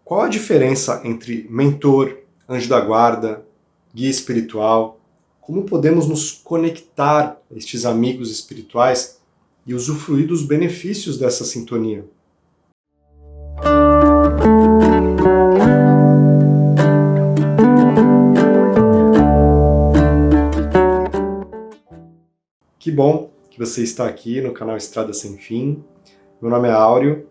Qual a diferença entre mentor, anjo da guarda, guia espiritual? Como podemos nos conectar a estes amigos espirituais e usufruir dos benefícios dessa sintonia? Que bom que você está aqui no canal Estrada Sem Fim. Meu nome é Áureo.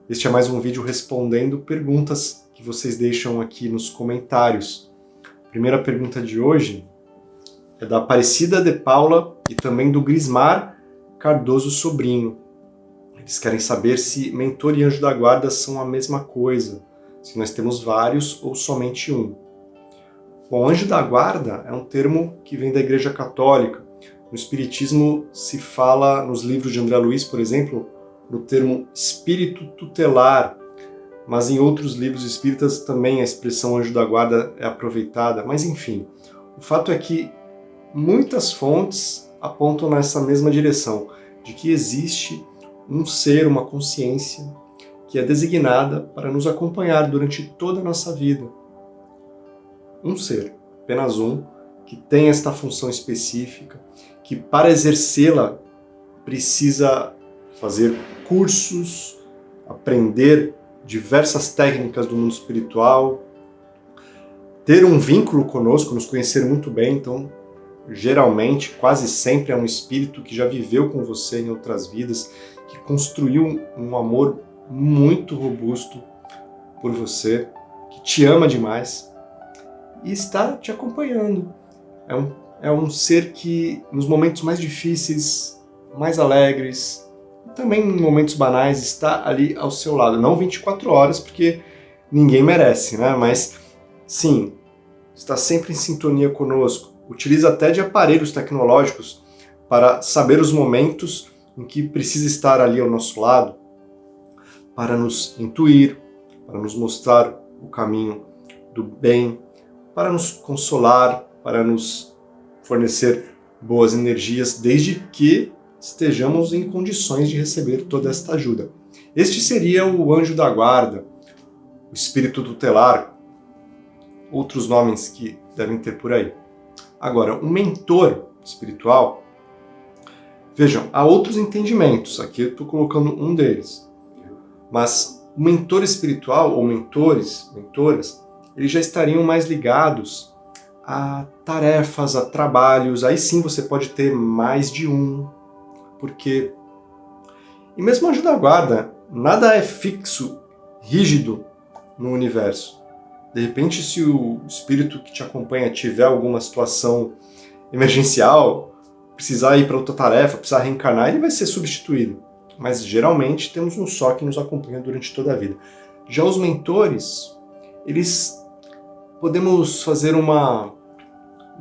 Este é mais um vídeo respondendo perguntas que vocês deixam aqui nos comentários. A primeira pergunta de hoje é da Aparecida de Paula e também do Grismar Cardoso Sobrinho. Eles querem saber se mentor e anjo da guarda são a mesma coisa, se nós temos vários ou somente um. Bom, anjo da guarda é um termo que vem da Igreja Católica. No Espiritismo se fala, nos livros de André Luiz, por exemplo, no termo espírito tutelar, mas em outros livros espíritas também a expressão anjo da guarda é aproveitada. Mas enfim, o fato é que muitas fontes apontam nessa mesma direção, de que existe um ser, uma consciência, que é designada para nos acompanhar durante toda a nossa vida. Um ser, apenas um, que tem esta função específica, que para exercê-la precisa fazer cursos, aprender diversas técnicas do mundo espiritual, ter um vínculo conosco, nos conhecer muito bem. Então, geralmente, quase sempre é um espírito que já viveu com você em outras vidas, que construiu um amor muito robusto por você, que te ama demais e está te acompanhando. É um ser que, nos momentos mais difíceis, mais alegres, também em momentos banais, está ali ao seu lado. Não 24 horas, porque ninguém merece, né? Mas, sim, está sempre em sintonia conosco. Utiliza até de aparelhos tecnológicos para saber os momentos em que precisa estar ali ao nosso lado, para nos intuir, para nos mostrar o caminho do bem, para nos consolar, para nos fornecer boas energias, desde que estejamos em condições de receber toda esta ajuda. Este seria o anjo da guarda, o espírito tutelar, outros nomes que devem ter por aí. Agora, o mentor espiritual, vejam, há outros entendimentos, aqui eu estou colocando um deles, mas o mentor espiritual, ou mentores, mentoras, eles já estariam mais ligados a tarefas, a trabalhos. Aí sim você pode ter mais de um, porque, e mesmo anjo da guarda, nada é fixo, rígido no universo. De repente, se o espírito que te acompanha tiver alguma situação emergencial, precisar ir para outra tarefa, precisar reencarnar, ele vai ser substituído. Mas geralmente temos um só que nos acompanha durante toda a vida. Já os mentores, eles podemos fazer uma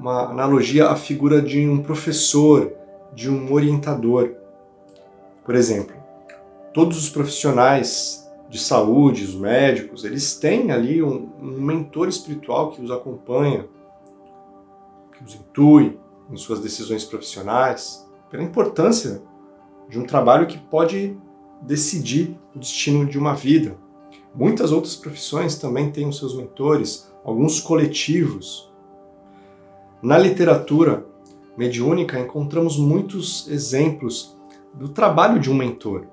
analogia à figura de um professor, de um orientador. Por exemplo, todos os profissionais de saúde, os médicos, eles têm ali um mentor espiritual que os acompanha, que os intui em suas decisões profissionais, pela importância de um trabalho que pode decidir o destino de uma vida. Muitas outras profissões também têm os seus mentores, alguns coletivos. Na literatura mediúnica encontramos muitos exemplos do trabalho de um mentor.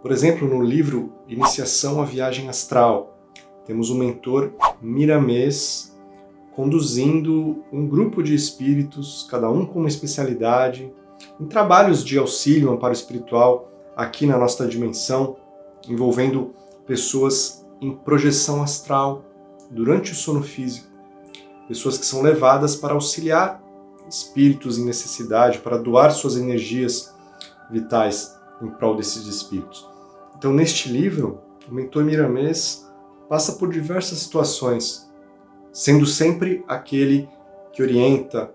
Por exemplo, no livro Iniciação à Viagem Astral, temos um mentor miramês conduzindo um grupo de espíritos, cada um com uma especialidade, em trabalhos de auxílio, amparo espiritual, aqui na nossa dimensão, envolvendo pessoas em projeção astral, durante o sono físico, pessoas que são levadas para auxiliar espíritos em necessidade, para doar suas energias vitais em prol desses espíritos. Então, neste livro, o mentor miramês passa por diversas situações, sendo sempre aquele que orienta,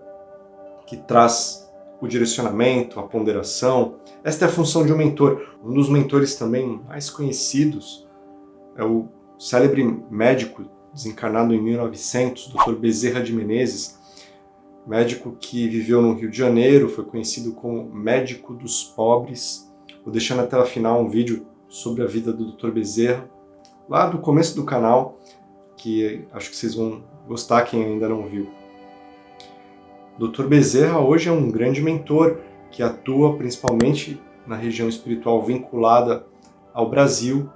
que traz o direcionamento, a ponderação. Esta é a função de um mentor. Um dos mentores também mais conhecidos é o célebre médico desencarnado em 1900, Dr. Bezerra de Menezes, médico que viveu no Rio de Janeiro, foi conhecido como médico dos pobres. Vou deixar na tela final um vídeo sobre a vida do Dr. Bezerra, lá do começo do canal. que acho que vocês vão gostar quem ainda não viu. O Dr. Bezerra hoje é um grande mentor que atua principalmente na região espiritual vinculada ao Brasil.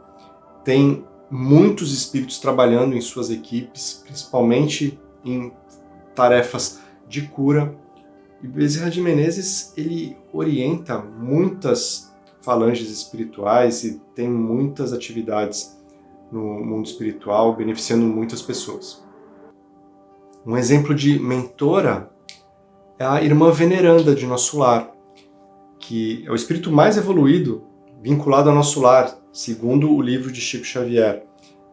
Tem muitos espíritos trabalhando em suas equipes, principalmente em tarefas de cura. E Bezerra de Menezes, ele orienta muitas falanges espirituais e tem muitas atividades no mundo espiritual, beneficiando muitas pessoas. Um exemplo de mentora é a irmã veneranda de nosso lar, que é o espírito mais evoluído vinculado ao nosso lar, segundo o livro de Chico Xavier.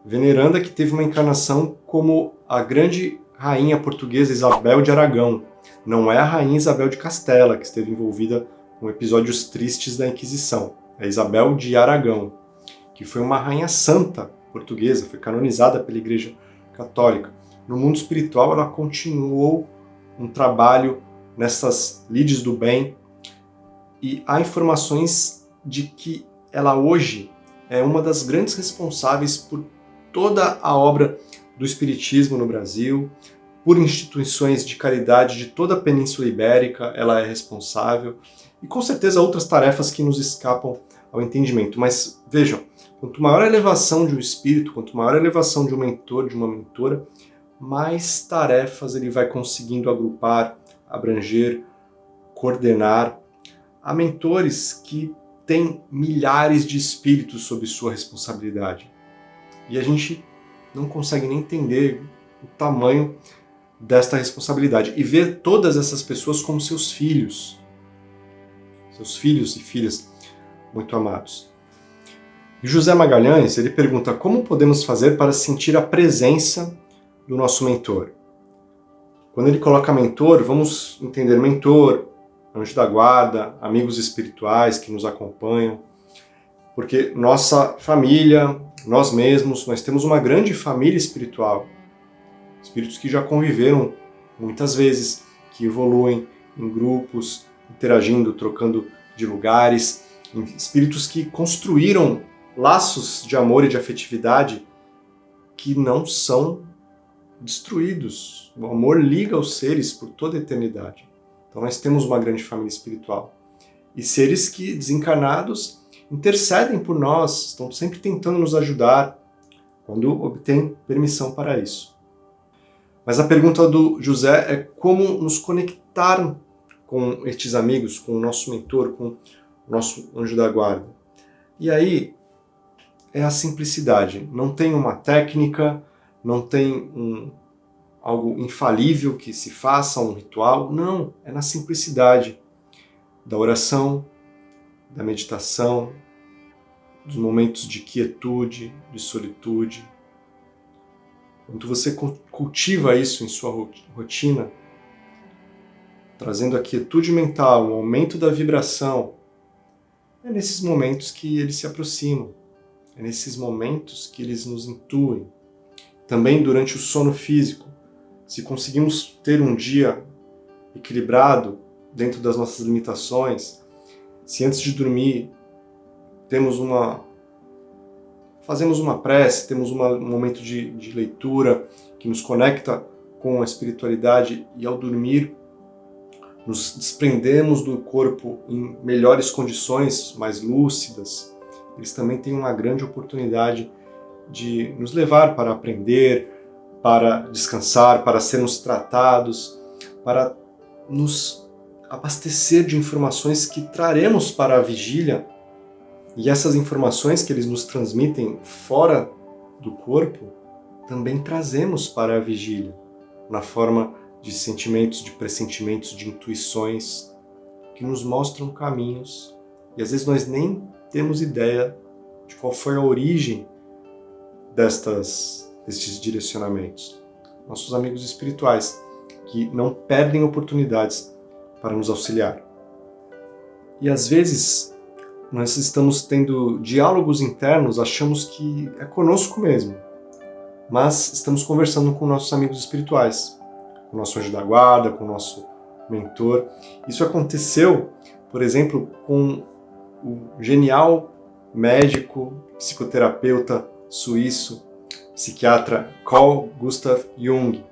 Veneranda que teve uma encarnação como a grande rainha portuguesa Isabel de Aragão. Não é a rainha Isabel de Castela, que esteve envolvida com episódios tristes da Inquisição. É Isabel de Aragão, que foi uma rainha santa portuguesa, foi canonizada pela Igreja Católica. No mundo espiritual, ela continuou um trabalho nessas lides do bem, e há informações de que ela hoje é uma das grandes responsáveis por toda a obra do Espiritismo no Brasil, por instituições de caridade de toda a Península Ibérica, ela é responsável, e com certeza outras tarefas que nos escapam ao entendimento. Mas vejam, quanto maior a elevação de um espírito, quanto maior a elevação de um mentor, de uma mentora, mais tarefas ele vai conseguindo agrupar, abranger, coordenar. Há mentores que têm milhares de espíritos sob sua responsabilidade. E a gente não consegue nem entender o tamanho desta responsabilidade e ver todas essas pessoas como seus filhos e filhas muito amados. E José Magalhães, ele pergunta: como podemos fazer para sentir a presença do nosso mentor? Quando ele coloca mentor, vamos entender mentor, anjo da guarda, amigos espirituais que nos acompanham, porque nossa família, nós mesmos, nós temos uma grande família espiritual, espíritos que já conviveram muitas vezes, que evoluem em grupos, interagindo, trocando de lugares, espíritos que construíram laços de amor e de afetividade que não são destruídos. O amor liga os seres por toda a eternidade. Então nós temos uma grande família espiritual. E seres que, desencarnados, intercedem por nós, estão sempre tentando nos ajudar, quando obtêm permissão para isso. Mas a pergunta do José é como nos conectar com estes amigos, com o nosso mentor, com o nosso anjo da guarda. E aí é a simplicidade. Não tem uma técnica, não tem algo infalível que se faça, um ritual. Não, é na simplicidade da oração, da meditação, dos momentos de quietude, de solitude. Quando você cultiva isso em sua rotina, trazendo a quietude mental, o aumento da vibração, é nesses momentos que eles se aproximam, é nesses momentos que eles nos intuem. Também durante o sono físico, se conseguimos ter um dia equilibrado dentro das nossas limitações, se antes de dormir fazemos uma prece, temos um momento de leitura que nos conecta com a espiritualidade, e ao dormir nos desprendemos do corpo em melhores condições, mais lúcidas, eles também têm uma grande oportunidade de nos levar para aprender, para descansar, para sermos tratados, para nos abastecer de informações que traremos para a vigília. E essas informações que eles nos transmitem fora do corpo, também trazemos para a vigília, na forma de sentimentos, de pressentimentos, de intuições, que nos mostram caminhos. E às vezes nós nem temos ideia de qual foi a origem destes direcionamentos. Nossos amigos espirituais, que não perdem oportunidades para nos auxiliar. E às vezes nós estamos tendo diálogos internos, achamos que é conosco mesmo, mas estamos conversando com nossos amigos espirituais, com o nosso anjo da guarda, com o nosso mentor. Isso aconteceu, por exemplo, com o genial médico, psicoterapeuta suíço psiquiatra Carl Gustav Jung.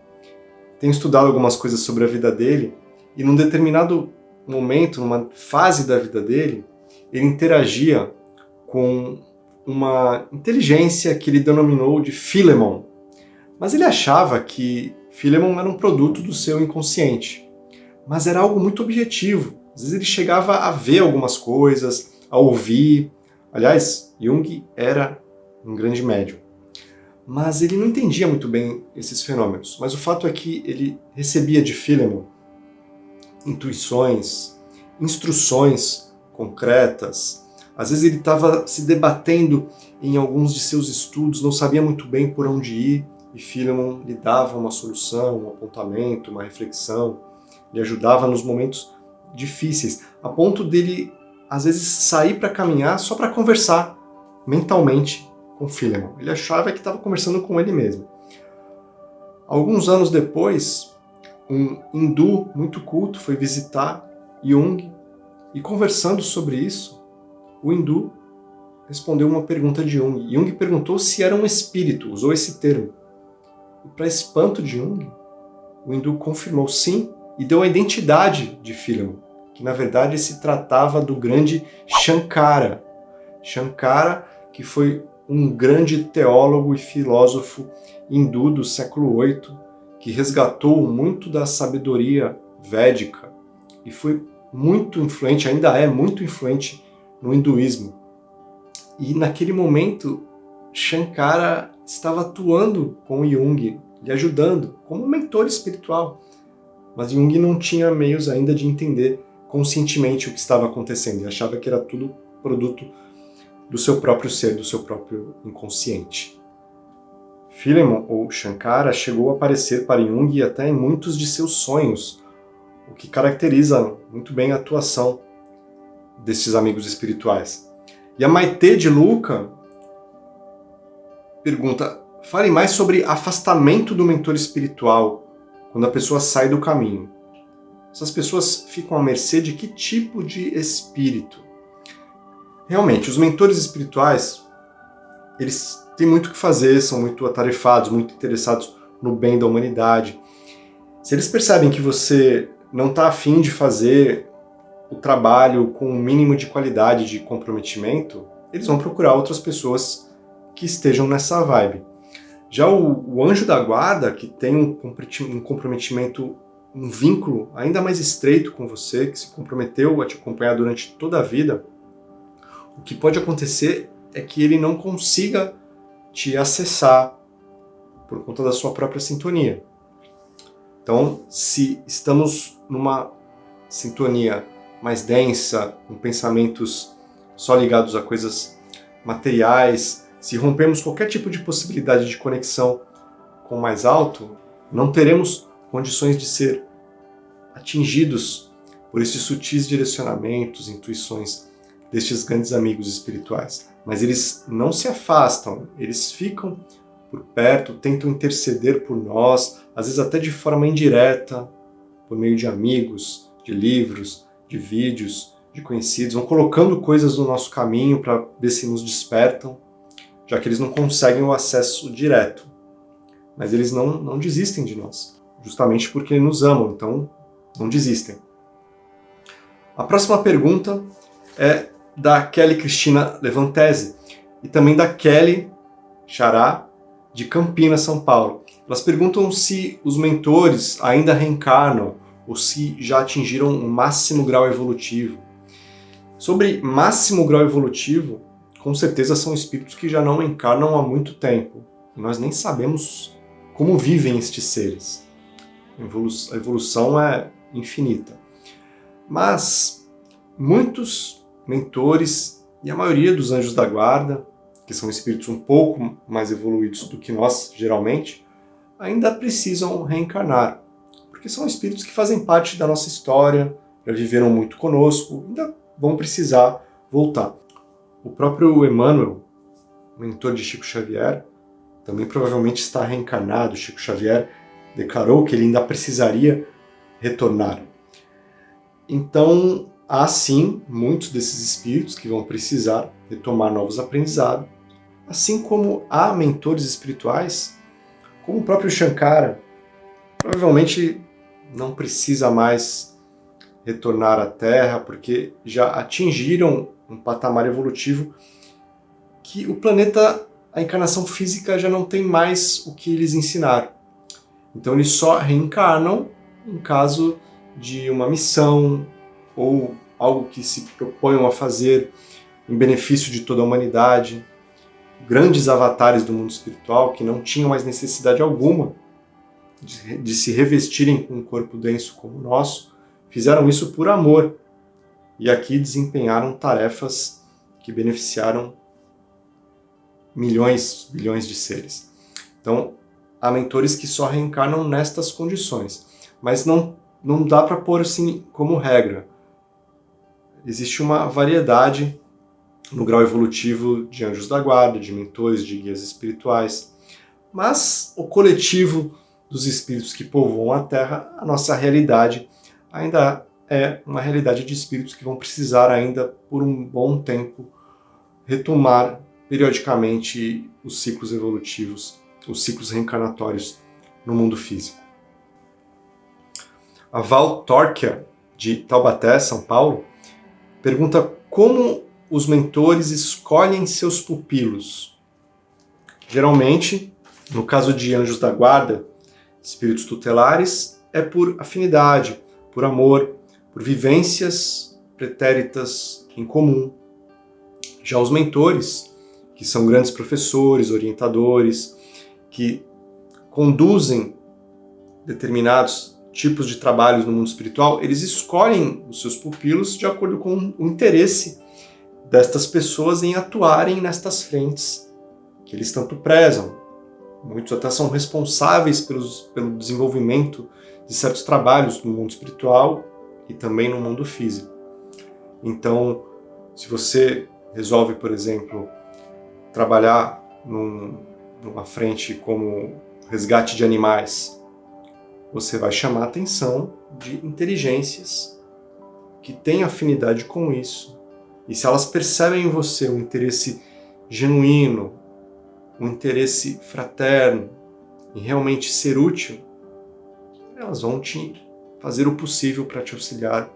Tenho estudado algumas coisas sobre a vida dele e num determinado momento, numa fase da vida dele, ele interagia com uma inteligência que ele denominou de Philemon. Mas ele achava que Philemon era um produto do seu inconsciente. Mas era algo muito objetivo. Às vezes ele chegava a ver algumas coisas, a ouvir. Aliás, Jung era um grande médium. Mas ele não entendia muito bem esses fenômenos. Mas o fato é que ele recebia de Philemon intuições, instruções concretas. Às vezes ele estava se debatendo em alguns de seus estudos, não sabia muito bem por onde ir, e Philemon lhe dava uma solução, um apontamento, uma reflexão, lhe ajudava nos momentos difíceis, a ponto dele, às vezes, sair para caminhar só para conversar mentalmente com Philemon. Ele achava que estava conversando com ele mesmo. Alguns anos depois, um hindu muito culto foi visitar Jung e, conversando sobre isso, o hindu respondeu uma pergunta de Jung. Jung perguntou se era um espírito, usou esse termo. E, para espanto de Jung, o hindu confirmou sim e deu a identidade de Philemon, que na verdade se tratava do grande Shankara. Shankara, que foi um grande teólogo e filósofo hindu do século VIII, que resgatou muito da sabedoria védica e foi muito influente, ainda é muito influente no hinduísmo. E naquele momento, Shankara estava atuando com Jung, lhe ajudando, como um mentor espiritual. Mas Jung não tinha meios ainda de entender conscientemente o que estava acontecendo, e achava que era tudo produto do seu próprio ser, do seu próprio inconsciente. Philemon, ou Shankara, chegou a aparecer para Jung e até em muitos de seus sonhos, o que caracteriza muito bem a atuação desses amigos espirituais. E a Maite de Luca pergunta: fale mais sobre afastamento do mentor espiritual quando a pessoa sai do caminho. Essas pessoas ficam à mercê de que tipo de espírito? Realmente, os mentores espirituais, eles têm muito o que fazer, são muito atarefados, muito interessados no bem da humanidade. Se eles percebem que você não está afim de fazer o trabalho com um mínimo de qualidade, de comprometimento, eles vão procurar outras pessoas que estejam nessa vibe. Já o anjo da guarda, que tem um comprometimento, um vínculo ainda mais estreito com você, que se comprometeu a te acompanhar durante toda a vida, o que pode acontecer é que ele não consiga te acessar por conta da sua própria sintonia. Então, se estamos numa sintonia mais densa, com pensamentos só ligados a coisas materiais, se rompemos qualquer tipo de possibilidade de conexão com o mais alto, não teremos condições de ser atingidos por esses sutis direcionamentos, intuições destes grandes amigos espirituais. Mas eles não se afastam, eles ficam por perto, tentam interceder por nós, às vezes até de forma indireta, por meio de amigos, de livros, de vídeos, de conhecidos, vão colocando coisas no nosso caminho para ver se nos despertam, já que eles não conseguem o acesso direto. Mas eles não desistem de nós, justamente porque nos amam, então não desistem. A próxima pergunta é da Kelly Cristina Levantese e também da Kelly Xará, de Campinas, São Paulo. Elas perguntam se os mentores ainda reencarnam ou se já atingiram um máximo grau evolutivo. Sobre máximo grau evolutivo, com certeza são espíritos que já não encarnam há muito tempo. E nós nem sabemos como vivem estes seres. A evolução é infinita. Mas muitos mentores e a maioria dos anjos da guarda, que são espíritos um pouco mais evoluídos do que nós, geralmente, ainda precisam reencarnar, porque são espíritos que fazem parte da nossa história, já viveram muito conosco, ainda vão precisar voltar. O próprio Emmanuel, mentor de Chico Xavier, também provavelmente está reencarnado. Chico Xavier declarou que ele ainda precisaria retornar. Então, há sim muitos desses espíritos que vão precisar retomar novos aprendizados, assim como há mentores espirituais, como o próprio Shankara, provavelmente não precisa mais retornar à Terra, porque já atingiram um patamar evolutivo que o planeta, a encarnação física, já não tem mais o que lhes ensinar. Então eles só reencarnam em caso de uma missão ou algo que se proponham a fazer em benefício de toda a humanidade. Grandes avatares do mundo espiritual que não tinham mais necessidade alguma de se revestirem com um corpo denso como o nosso, fizeram isso por amor e aqui desempenharam tarefas que beneficiaram milhões, bilhões de seres. Então, há mentores que só reencarnam nestas condições, mas não dá para pôr assim como regra. Existe uma variedade no grau evolutivo de anjos da guarda, de mentores, de guias espirituais, mas o coletivo dos espíritos que povoam a Terra, a nossa realidade ainda é uma realidade de espíritos que vão precisar ainda, por um bom tempo, retomar periodicamente os ciclos evolutivos, os ciclos reencarnatórios no mundo físico. A Val Torquia, de Taubaté, São Paulo, pergunta como os mentores escolhem seus pupilos. Geralmente, no caso de anjos da guarda, espíritos tutelares, é por afinidade, por amor, por vivências pretéritas em comum. Já os mentores, que são grandes professores, orientadores, que conduzem determinados tipos de trabalhos no mundo espiritual, eles escolhem os seus pupilos de acordo com o interesse destas pessoas em atuarem nestas frentes que eles tanto prezam. Muitos até são responsáveis pelo desenvolvimento de certos trabalhos no mundo espiritual e também no mundo físico. Então, se você resolve, por exemplo, trabalhar numa frente como resgate de animais, você vai chamar a atenção de inteligências que têm afinidade com isso. E se elas percebem em você um interesse genuíno, um interesse fraterno, em realmente ser útil, elas vão te fazer o possível para te auxiliar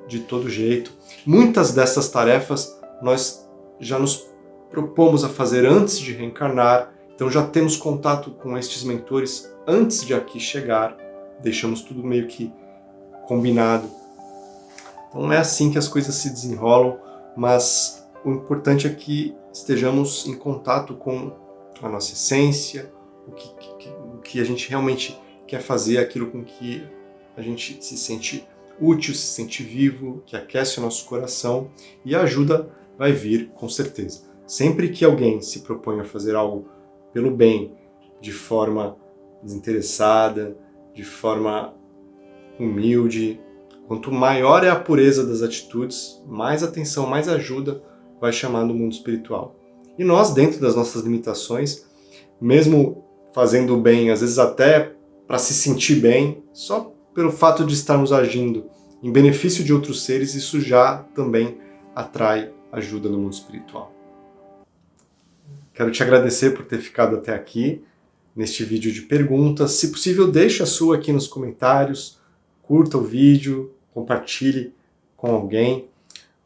de todo jeito. Muitas dessas tarefas nós já nos propomos a fazer antes de reencarnar, então já temos contato com estes mentores antes de aqui chegar, deixamos tudo meio que combinado. Então é assim que as coisas se desenrolam, mas o importante é que estejamos em contato com a nossa essência, o que a gente realmente quer fazer, aquilo com que a gente se sente útil, se sente vivo, que aquece o nosso coração, e a ajuda vai vir com certeza. Sempre que alguém se propõe a fazer algo pelo bem, de forma desinteressada, de forma humilde, quanto maior é a pureza das atitudes, mais atenção, mais ajuda vai chamar no mundo espiritual. E nós, dentro das nossas limitações, mesmo fazendo o bem, às vezes até para se sentir bem, só pelo fato de estarmos agindo em benefício de outros seres, isso já também atrai ajuda no mundo espiritual. Quero te agradecer por ter ficado até aqui neste vídeo de perguntas. Se possível, deixe a sua aqui nos comentários, curta o vídeo, compartilhe com alguém.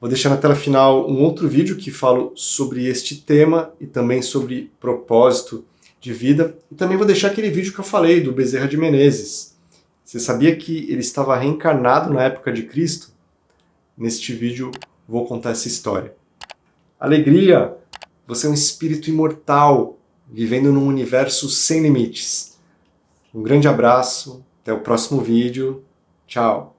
Vou deixar na tela final um outro vídeo que falo sobre este tema e também sobre propósito de vida. E também vou deixar aquele vídeo que eu falei do Bezerra de Menezes. Você sabia que ele estava reencarnado na época de Cristo? Neste vídeo vou contar essa história. Alegria! Você é um espírito imortal, vivendo num universo sem limites. Um grande abraço, até o próximo vídeo. Tchau!